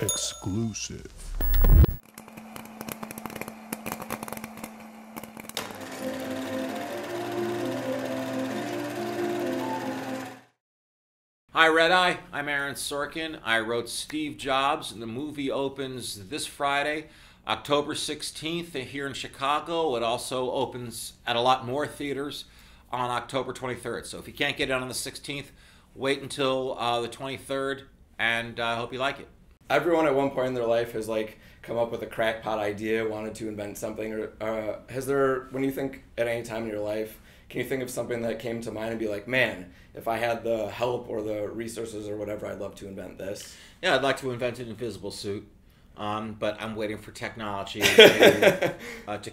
Exclusive. Hi, RedEye. I'm Aaron Sorkin. I wrote Steve Jobs, and the movie opens this Friday, October 16th, here in Chicago. It also opens at a lot more theaters on October 23rd. So if you can't get it on the 16th, wait until the 23rd, and I hope you like it. Everyone at one point in their life has come up with a crackpot idea, wanted to invent something, or has there, when you think at any time in your life, can you think of something that came to mind and be like, man, if I had the help or the resources or whatever, I'd love to invent this? Yeah, I'd like to invent an invisible suit, but I'm waiting for technology to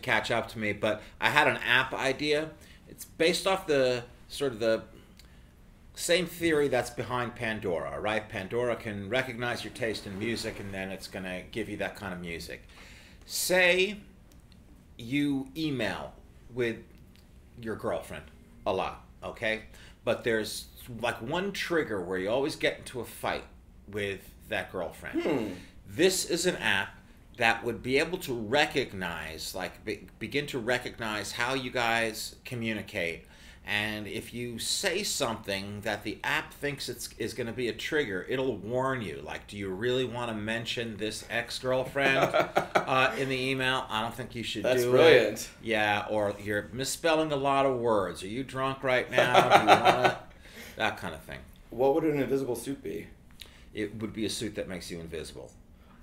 catch up to me. But I had an app idea. It's based off the same theory that's behind Pandora, right? Pandora can recognize your taste in music, and then it's going to give you that kind of music. Say you email with your girlfriend a lot, okay? But there's one trigger where you always get into a fight with that girlfriend. This is an app that would be able to recognize, begin to recognize how you guys communicate. And if you say something that the app thinks is going to be a trigger, it'll warn you. Like, do you really want to mention this ex-girlfriend in the email? I don't think you should do it. That's brilliant. Yeah, or you're misspelling a lot of words. Are you drunk right now? Do you want to... That kind of thing. What would an invisible suit be? It would be a suit that makes you invisible.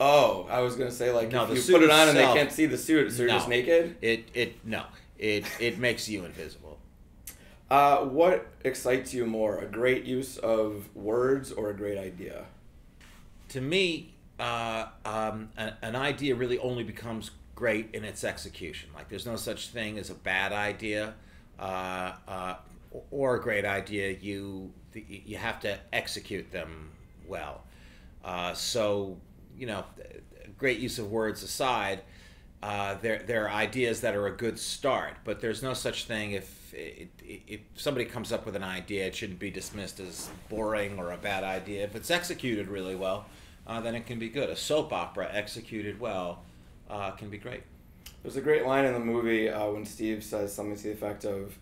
Oh, I was going to say, no, if you put it on and they can't see the suit, so you're just naked? It makes you invisible. What excites you more, a great use of words or a great idea? To me, an idea really only becomes great in its execution. Like, there's no such thing as a bad idea or a great idea. You have to execute them well. So, great use of words aside, there are ideas that are a good start, but there's no such thing if somebody comes up with an idea, it shouldn't be dismissed as boring or a bad idea. If it's executed really well, then it can be good. A soap opera executed well can be great. There's a great line in the movie when Steve says something to the effect of,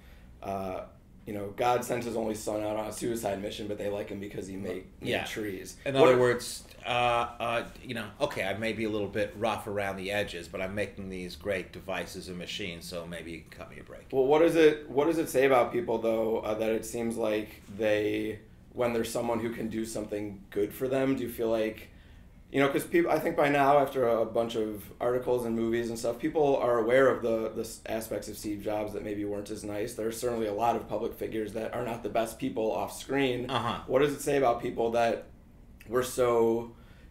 God sent his only son out on a suicide mission, but they like him because he made trees. In other words, okay, I may be a little bit rough around the edges, but I'm making these great devices and machines, so maybe you can cut me a break. Well, what does it say about people, though, that it seems like when there's someone who can do something good for them, do you feel like, because people, I think by now, after a bunch of articles and movies and stuff, people are aware of the aspects of Steve Jobs that maybe weren't as nice. There's certainly a lot of public figures that are not the best people off screen. What does it say about people that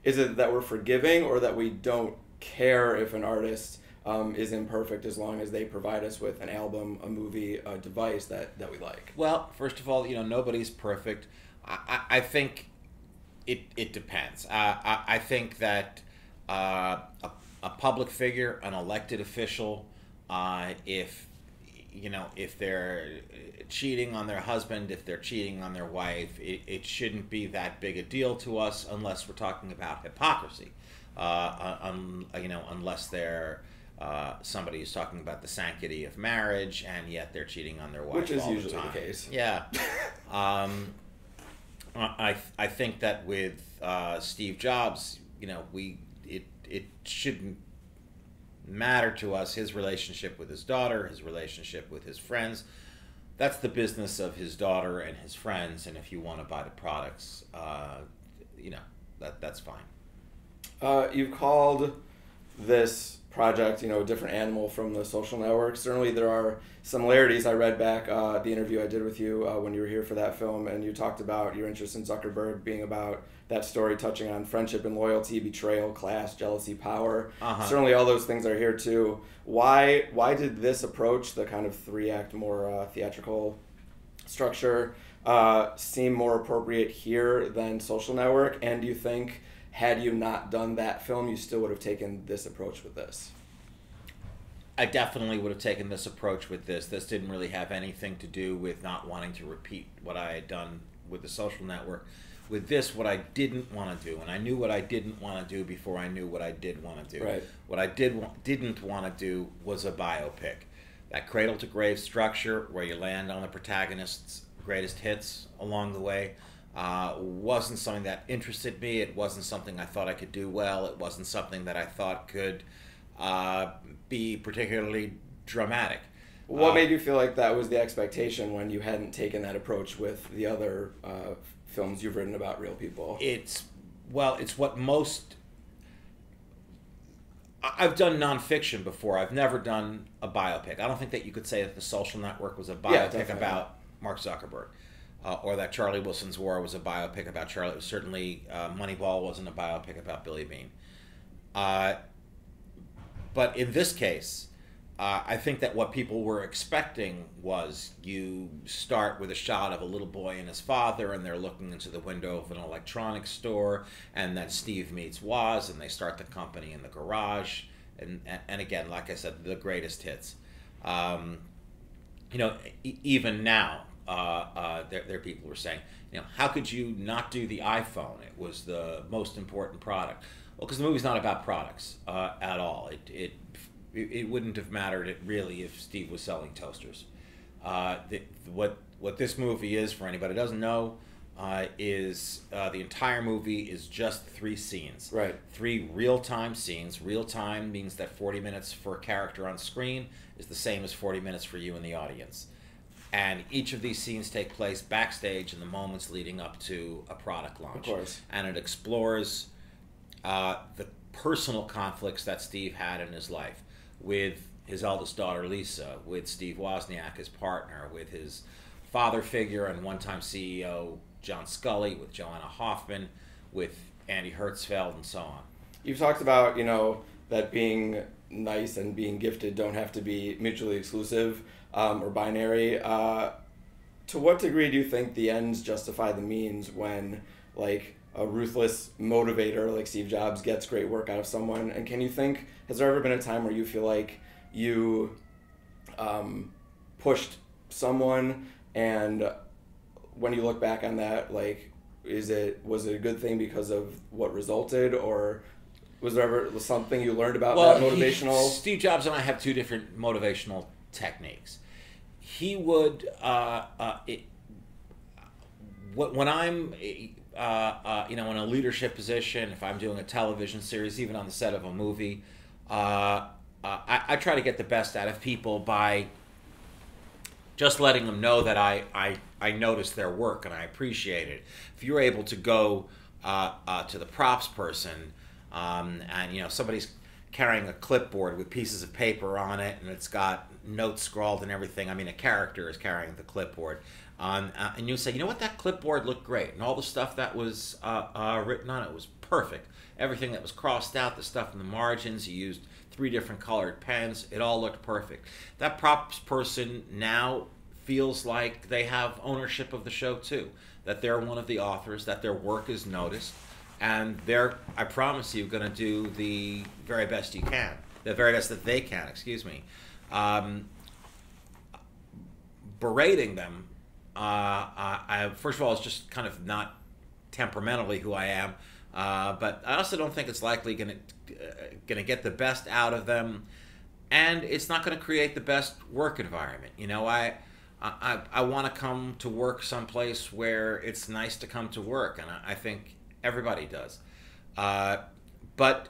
is it that we're forgiving, or that we don't care if an artist is imperfect as long as they provide us with an album, a movie, a device that we like? Well, first of all, nobody's perfect. I think it depends. I think that a public figure, an elected official, if they're cheating on their husband, if they're cheating on their wife, it shouldn't be that big a deal to us unless we're talking about hypocrisy. Unless they're somebody who's talking about the sanctity of marriage and yet they're cheating on their wife, which is all usually the time. The case. Yeah. I think that with Steve Jobs, it shouldn't matter to us, his relationship with his daughter, his relationship with his friends. That's the business of his daughter and his friends, and if you want to buy the products, that's fine. You've called this project, a different animal from The Social Network. Certainly there are similarities. I read back the interview I did with you when you were here for that film, and you talked about your interest in Zuckerberg being about that story touching on friendship and loyalty, betrayal, class, jealousy, power. Certainly all those things are here too. Why did this approach, the kind of 3-act, more theatrical structure, seem more appropriate here than Social Network? And do you think, had you not done that film, you still would have taken this approach with this? I definitely would have taken this approach with this. This didn't really have anything to do with not wanting to repeat what I had done with The Social Network. with this what I didn't want to do, and I knew what I didn't want to do before I knew what I did want to do. Right. What I didn't want to do was a biopic. That cradle to grave structure where you land on the protagonist's greatest hits along the way wasn't something that interested me. It wasn't something I thought I could do well. It wasn't something that I thought could be particularly dramatic. What made you feel like that was the expectation when you hadn't taken that approach with the other films you've written about real people? It's what most... I've done nonfiction before. I've never done a biopic. I don't think that you could say that The Social Network was a biopic about Mark Zuckerberg, or that Charlie Wilson's War was a biopic about Charlie. Certainly, Moneyball wasn't a biopic about Billy Beane. But in this case, I think that what people were expecting was you start with a shot of a little boy and his father, and they're looking into the window of an electronics store, and then Steve meets Woz, and they start the company in the garage, and again, like I said, the greatest hits. Even now, there are people who are saying, how could you not do the iPhone? It was the most important product. Well, because the movie's not about products at all. It wouldn't have mattered really if Steve was selling toasters. What this movie is, for anybody who doesn't know, is the entire movie is just 3 scenes. Right. 3 real-time scenes. Real-time means that 40 minutes for a character on screen is the same as 40 minutes for you in the audience. And each of these scenes take place backstage in the moments leading up to a product launch. Of course. And it explores the personal conflicts that Steve had in his life, with his eldest daughter Lisa, with Steve Wozniak, his partner, with his father figure and one-time CEO John Scully, with Joanna Hoffman, with Andy Hertzfeld, and so on. You've talked about, that being nice and being gifted don't have to be mutually exclusive or binary. To what degree do you think the ends justify the means when, like, a ruthless motivator like Steve Jobs gets great work out of someone? And can you think, has there ever been a time where you feel like you pushed someone, and when you look back on that, like, was it a good thing because of what resulted, or was there ever something you learned about that motivational? Steve Jobs and I have 2 different motivational techniques. He would, when I'm in a leadership position, if I'm doing a television series, even on the set of a movie, I try to get the best out of people by just letting them know that I notice their work and I appreciate it. If you're able to go to the props person, and somebody's carrying a clipboard with pieces of paper on it, and it's got notes scrawled and everything. I mean, a character is carrying the clipboard. And you say, what, that clipboard looked great, and all the stuff that was written on it was perfect. Everything that was crossed out, the stuff in the margins, you used 3 different colored pens, it all looked perfect. That props person now feels like they have ownership of the show too, that they're one of the authors, that their work is noticed, and they're, I promise you, going to do the very best you can, the very best that they can, excuse me. Berating them, first of all, it's just kind of not temperamentally who I am, but I also don't think it's likely going to get the best out of them, and it's not going to create the best work environment. I want to come to work someplace where it's nice to come to work, and I think everybody does. But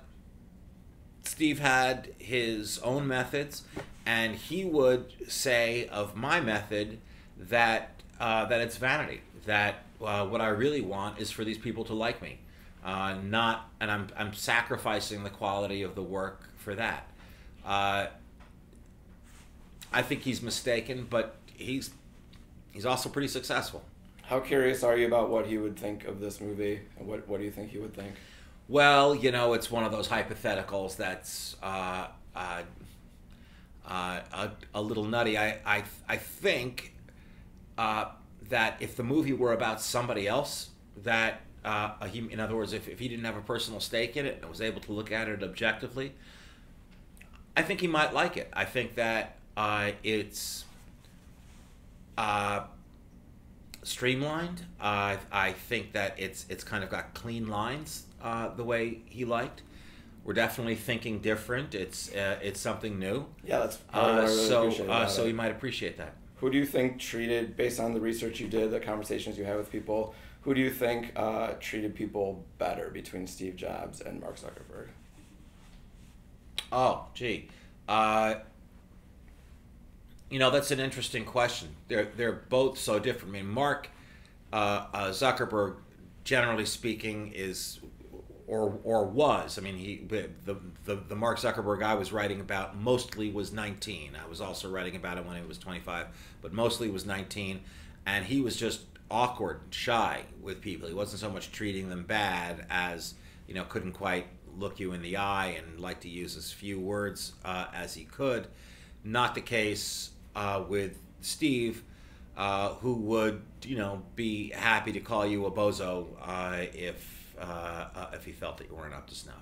Steve had his own methods, and he would say of my method that it's vanity, that what I really want is for these people to like me, and I'm sacrificing the quality of the work for that. I think he's mistaken, but he's also pretty successful. How curious are you about what he would think of this movie? What do you think he would think? Well, it's one of those hypotheticals that's a little nutty. I think that if the movie were about somebody else, that in other words, if he didn't have a personal stake in it and was able to look at it objectively, I think he might like it. I think that it's streamlined. I think that it's kind of got clean lines the way he liked. We're definitely thinking different. It's something new. Yeah, that's probably what I really appreciate about so it. you might appreciate that. Who do you think treated, based on the research you did, the conversations you had with people, who do you think treated people better between Steve Jobs and Mark Zuckerberg? Oh, gee. That's an interesting question. They're both so different. I mean, Mark Zuckerberg, generally speaking, is or was. I mean, the Mark Zuckerberg I was writing about mostly was 19. I was also writing about him when he was 25, but mostly was 19, and he was just awkward, shy with people. He wasn't so much treating them bad as couldn't quite look you in the eye and liked to use as few words as he could. Not the case with Steve, who would be happy to call you a bozo if he felt that you weren't up to snuff.